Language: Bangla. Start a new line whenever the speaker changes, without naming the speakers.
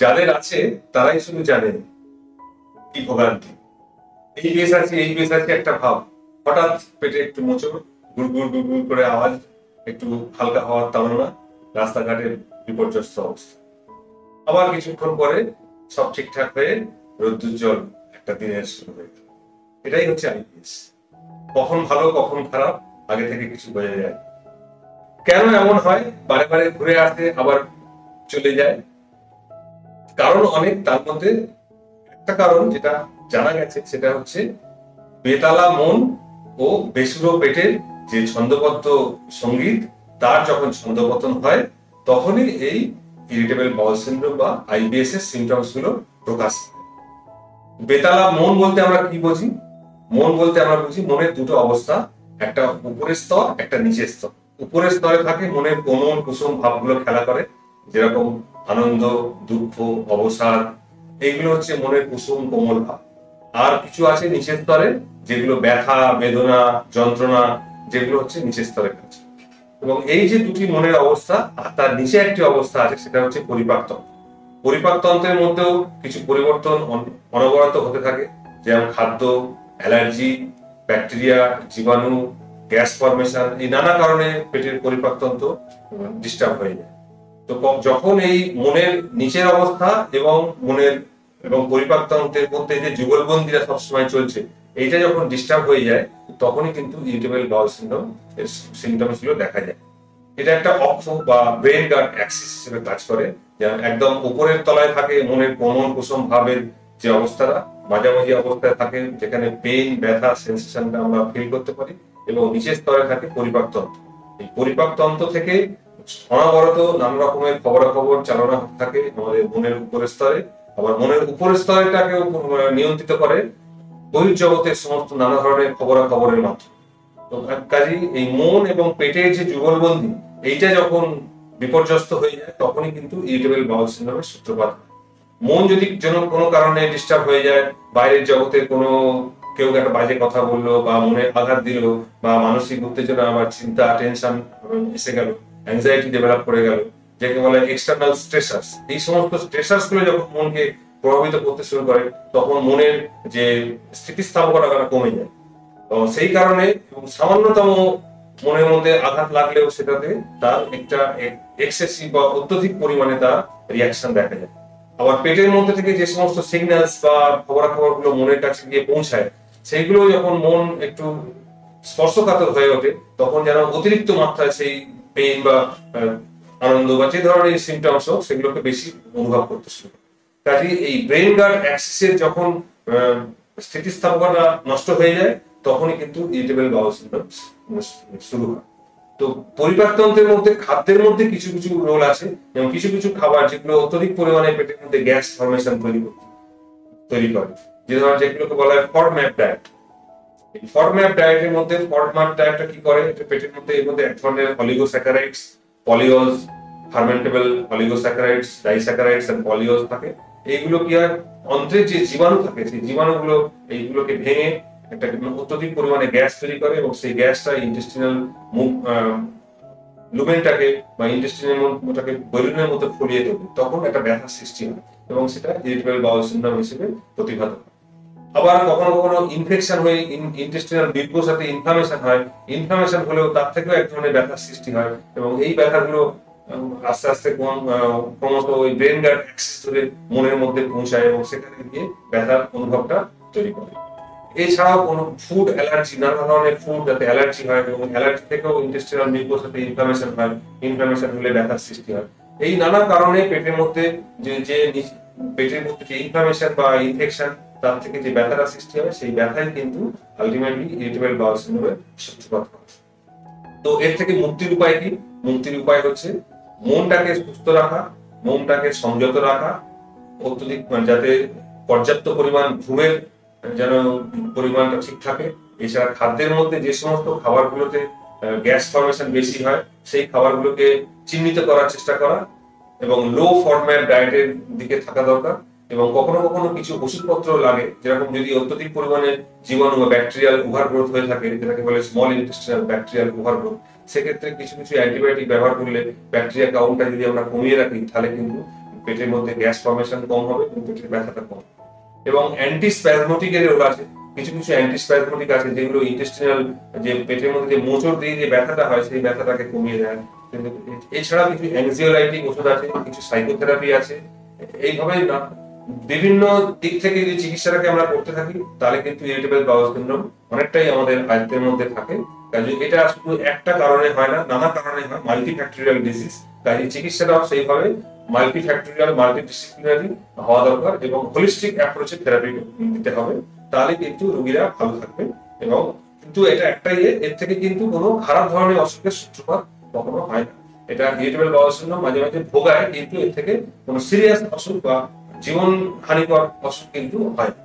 যাদের আছে তারাই শুধু জানেন কি ভোগান্তি। এই বেশ আছে, এই বেশ আছে একটা ভাব, হঠাৎ পেটে একটু মোচড়, গুড় গুড় গুড় করে আওয়াজ, একটু হালকা হাওয়ার তাড়না, রাস্তাঘাটের বিপর্যস্ত অবস্থা। আবার কিছুক্ষণ পরে সব ঠিকঠাক হয়ে রোদ্দুজ্জ্বল একটা দিনের শুরু হয়ে গেল। এটাই হচ্ছে আইপিএস। কখন ভালো কখন খারাপ আগে থেকে কিছু বোঝা যায়। কেন এমন হয়, বারে বারে ঘুরে আসে আবার চলে যায়? কারণ অনেক, তার মধ্যে একটা কারণ যেটা জানা গেছে সেটা হচ্ছে বেতালা মন ও বেসুরো পেটের যে ছন্দবদ্ধ সঙ্গীত, তার যখন ছন্দপতন হয় তখনই এই ইরিটেবল বাউল সিনড্রোম বা আইবিএস এর সিমটমস গুলো প্রকাশ। বেতালা মন বলতে আমরা কি বুঝি? মন বলতে আমরা বুঝি মনের দুটো অবস্থা, একটা উপরের স্তর, একটা নিচের স্তর। উপরের স্তরে থাকে মনের কোমল কুসুম ভাবগুলো খেলা করে, যেরকম আনন্দ, দুঃখ, অবসাদ, এইগুলো হচ্ছে মনের কুসুম কোমল ভাব। আর কিছু আছে নিচের স্তরে, যেগুলো ব্যথা, বেদনা, যন্ত্রণা, যেগুলো হচ্ছে নিচের স্তরের কাজ। এবং এই যে দুটি মনের অবস্থা, আর তার নিচে একটি অবস্থা আছে, সেটা হচ্ছে পরিপাকতন্ত্র। পরিপাকতন্ত্রের মধ্যেও কিছু পরিবর্তন অনবরত হতে থাকে, যেমন খাদ্য, অ্যালার্জি, ব্যাকটেরিয়া, জীবাণু, গ্যাস ফরমেশন, এই নানা কারণে পেটের পরিপাকতন্ত্র ডিস্টার্ব হয়ে যায়। তো যখন এই মনের নিচের অবস্থা এবং মনের এবং পরিপাকতন্ত্রের মধ্যে যে যুগলবন্দিরা সবসময় চলছে, এইটা যখন ডিস্টার্ব হয়ে যায়, তখনই কিন্তু ইরিটেবল বাউল সিনড্রোম এর সিমটমস গুলো দেখা যায়। এটা একটা অক্ষ বা ব্রেন গার্ড অ্যাক্সিস হিসেবে কাজ করে। যেমন একদম উপরের তলায় থাকে মনের কোমল কুসুম ভাবের যে অবস্থাটা, মাঝামাঝি অবস্থায় থাকে যেখানে পেইন, ব্যথা, সেন্সেশনটা আমরা ফিল করতে পারি, এবং নিচের স্তরে থাকে পরিপাকতন্ত্র। এই পরিপাকতন্ত্র থেকে অনবরত নানা রকমের খবরাখবর চালনা হতে থাকে আমাদের মনের উপরের স্তরে। আবার মনের উপরের স্তরটাকে নিয়ন্ত্রিত করে বহির্জগতের সমস্ত নানা ধরনের খবরাখবরের মাধ্যমে। তো কাজেই এই মন এবং পেটের যে যুগলবন্দি, এইটা যখন বিপর্যস্ত হয়ে যায়, তখনই কিন্তু ইরিটেবল বাউল সিনড্রোমের সূত্রপাত হয়। মন যদি কোনো কারণে ডিস্টার্ব হয়ে যায়, বাইরের জগতের কোনো কেউ একটা বাজে কথা বললো বা মনে আঘাত দিল, বা মানসিক উত্তেজনা, আবার চিন্তা, টেনশন এসে গেল, অ্যাংজাইটি ডেভেলপ করে গেল, যাকে বলে এক্সটার্নাল স্ট্রেসার্স, এই সমস্ত স্ট্রেসার্স গুলো যখন মনকে প্রভাবিত করতে শুরু করে, তখন মনের যে স্থিতিস্থাপকতা কমে যায়। তো সেই কারণে সামান্যতম মনের মধ্যে আঘাত লাগলেও সেটাতে তার একটা এক্সেসিভ বা অত্যধিক পরিমাণে তার রিয়াকশন দেখা যায়। আবার পেটের মধ্যে থেকে যে সমস্ত সিগন্যালস বা খবরাখবর গুলো মনের কাছে গিয়ে পৌঁছায়, সেইগুলো যখন মন একটু স্পর্শকাতর হয়ে ওঠে, তখন যেন অতিরিক্ত মাত্রায় সেই পেইন বা আনন্দ বা যে ধরনের সিমটমস হোক, সেগুলোকে বেশি অনুভব করতে শুরু করে। কাজে এই ব্রেন গার্ড অ্যাক্সিসের যখন স্থিতিস্থাপকতা নষ্ট হয়ে যায়, তখনই কিন্তু ইরিটেবল বাউল সিনড্রোম শুরু হয়। তো পরিপাকতন্ত্রের মধ্যে খাদ্যের মধ্যে কিছু কিছু রোল আছে, এবং কিছু কিছু খাবার যেগুলো অত্যধিক পরিমাণে পেটের মধ্যে গ্যাস ফরমেশন তৈরি করে, যেগুলোকে বলা হয় ফডম্যাপ ডায়েট। এই ফডম্যাপ ডায়েটের মধ্যে, ফডম্যাপ ডায়েটটা কি করে, এটা পেটের মধ্যে এর মধ্যে এক ধরনের oligosaccharides, polyols, fermentable oligosaccharides, disaccharides and polyols থাকে। এইগুলো কি হয়, অন্ত্রের যে জীবাণু থাকে, সেই জীবাণুগুলো এইগুলোকে ভেঙে একটা অত্যধিক পরিমাণে গ্যাস তৈরি করে, এবং সেই গ্যাসটা ইন্টেস্টিনাল লুমেনটাকে বা ইন্টেস্টিনের মধ্যে বেলুনের মতো ফুলিয়ে দেবে, তখন একটা ব্যথার সৃষ্টি হয়, এবং সেটা ইরিটেবল বাউল সিনড্রোম হিসেবে প্রতিভাত হয়। আবার কখনো কখনো ইনফেকশন হয়ে ইন্টেস্টিনাল মিউকোর সাথে ইনফ্লামেশন হয়, ইনফ্লামেশন হলেও তার থেকেও এক ধরনের ব্যথার সৃষ্টি হয়, এবং এই ব্যথাগুলো আস্তে আস্তে ক্রমশ ওই ব্রেন গার্ড অ্যাক্সিস ধরে মনের মধ্যে পৌঁছায়, এবং সেখানে গিয়ে ব্যথার অনুভবটা তৈরি করে। এছাড়াও কোনো ফুড অ্যালার্জি, নানা ধরনের ফুড যাতে অ্যালার্জি হয়, এবং অ্যালার্জি থেকেও ইন্টেস্টিনাল মিউকোর সাথে ইনফ্লামেশন হয়, ইনফ্লামেশন হলে ব্যথার সৃষ্টি হয়। এই নানা কারণে পেটের মধ্যে পেটের মধ্যে যে ইনফ্লামেশন বা ইনফেকশন, তার থেকে যে ব্যথাটা সৃষ্টি হয়, সেই ব্যথাই কিন্তু আলটিমেটলি ইরিটেবল বাউল সিনড্রোমের সূত্রপাত করে। তো এর থেকে মুক্তির উপায় কি? মুক্তির উপায় হচ্ছে মনটাকে সুস্থ রাখা, মনটাকে সংযত রাখা, অত্যধিক যাতে পর্যাপ্ত পরিমাণ ঘুমের যেন পরিমাণটা ঠিক থাকে। এছাড়া খাদ্যের মধ্যে যে সমস্ত খাবারগুলোতে গ্যাস ফরমেশন বেশি হয়, সেই খাবারগুলোকে চিহ্নিত করার চেষ্টা করা, এবং লো ফডম্যাপ ডায়েটের দিকে থাকা দরকার। এবং কখনো কখনো কিছু ওষুধপত্র লাগে, যেরকম যদি অত্যধিক পরিমাণে জীবাণু বা ব্যাকটেরিয়াল ওভারগ্রোথ হয়ে থাকে, যেটাকে বলে স্মল ইন্টেস্টিনাল ব্যাকটেরিয়াল ওভারগ্রোথ, সেক্ষেত্রে কিছু কিছু অ্যান্টিবায়োটিক ব্যবহার করলে ব্যাকটেরিয়া কাউন্টটা যদি আমরা কমিয়ে রাখি, তাহলে কিন্তু পেটের মধ্যে গ্যাস ফর্মেশন কম হবে এবং পেটের ব্যথাটা কম হবে। এবং অ্যান্টি স্প্যাজমোটিক এর রোগ আছে, কিছু কিছু অ্যান্টি স্প্যাজমোটিক আছে যেগুলো ইন্টেস্টিনাল, যে পেটের মধ্যে যে মোচড় দিয়ে যে ব্যথাটা হয় সেই ব্যথাটাকে কমিয়ে দেয়। কিন্তু এছাড়া কিছু অ্যাংজিওলাইটিক ওষুধ আছে, কিছু সাইকোথেরাপি আছে। এইভাবে না বিভিন্ন দিক থেকে যদি চিকিৎসাটাকে আমরা করতে থাকি তাহলে কিন্তু ইরিটেবল বাউল সিনড্রোম অনেকটাই আমাদের আয়ত্তের মধ্যে থাকে। কাজে এটা শুধু একটা কারণে হয় না, নানা কারণে হয়, মাল্টিফ্যাক্টরিয়াল ডিজিজ। কাজে চিকিৎসাটাও সেইভাবে মাল্টিফ্যাক্টরিয়াল, মাল্টিডিসিপ্লিনারি হওয়া দরকার এবং হোলিস্টিক অ্যাপ্রোচে থেরাপি দিতে হবে, তাহলে কিন্তু রোগীরা ভালো থাকবে। এবং কিন্তু এটা একটাই, এর থেকে কিন্তু কোনো খারাপ ধরনের অসুখের সূত্রপাত কখনো হয় না। এটা ইরিটেবল বাউল সিনড্রোম মাঝে মাঝে ভোগায়, কিন্তু এর থেকে কোনো সিরিয়াস অসুখ বা জীবন হানিকর অসুখ কিন্তু হয় না।